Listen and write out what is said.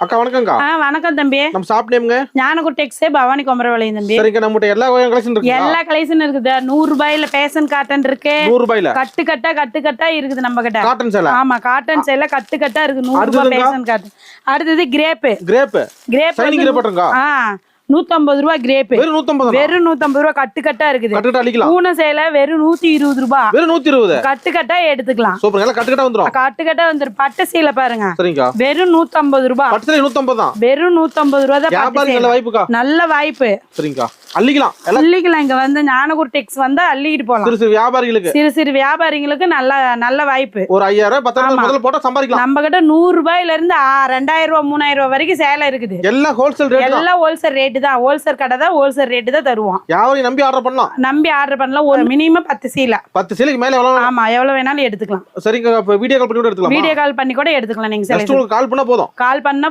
அக்கா வணக்கம்க்கா. வணக்கம் தம்பி. நம்ம ஷாப் நேம்ங்க? ஞானகுர் டெக்ஸ்டே பவானி குமரபாளையம் தம்பி. சரிங்க, நம்மட்ட எல்லா வகையான கலெக்ஷன் இருக்கு. எல்லா கலெக்ஷன் இருக்குது. 100 ரூபாயில பேஷன் காட்டன் இருக்கு. 100 ரூபாயில கட்டு கட்டா இருக்குது நம்ம கிட்ட. காட்டன் சேலை. ஆமா, காட்டன் சேலை கட்டு கட்டா இருக்கு. 100 ரூபாய் பேஷன் காட்டன். அடுத்தது கிரேப் சைனிங் கிரேப் போட்டுங்க. 150 ரூபாய் கிரேப். வெறும் 150. வெறும் 150 ரூபாய் கட்டு கட்டா இருக்குது. கட்டு கட்டா அளிக்கலாம். பூனை சேலை வெறும் 120 ரூபாய். வெறும் 120. கட்டு கட்டா எடுத்துக்கலாம். சூப்பர், எல்லாம் கட்டு கட்டா வந்துரும். கட்டு கட்டா வந்துரும். பட்டு சேலை பாருங்க. சரிங்க. வெறும் 150 ரூபாய். பட்டு சேலை 150 தான். வெறும் 150 ரூபாய் தான். வியாபாரி நல்ல வாய்ப்புக்கா. நல்ல வாய்ப்பு. சரிங்க, அள்ளிக்கலாம். அள்ளிக்கலாம். இங்க வந்து ஞானகுர் டெக்ஸ் வந்தா அள்ளிட்டு போலாம். சிறு சிறு வியாபாரிகளுக்கு நல்ல வாய்ப்பு. ஒரு 5000 10,000 முதல்ல போட்டா சம்பாதிக்கலாம். நம்ம கிட்ட 100 ரூபாயில இருந்து 2000 ரூபாய் 3000 ரூபாய் வரைக்கும் சேலை இருக்குது. எல்லாம் ஹோல்சேல் ரேட். எல்லாம் ஹோல்சேல் ரேட் தான். ஹோல்சேல் கடை தான். ஹோல்சேல் ரேட் தான் தருவோம். யாரையும் நம்பி ஆர்டர் பண்ணலாம். ஒரு மினிமம் 10 சீலை. 10 சீலைக்கு மேல எவ்வளவு? ஆமா, எவ்வளவு வேணாலும் எடுத்துக்கலாம். சரிங்க, வீடியோ கால் பண்ணி கூட எடுத்துக்கலாம். வீடியோ கால் பண்ணி கூட எடுத்துக்கலாம். நீங்க கால் பண்ணா போதும். கால் பண்ணா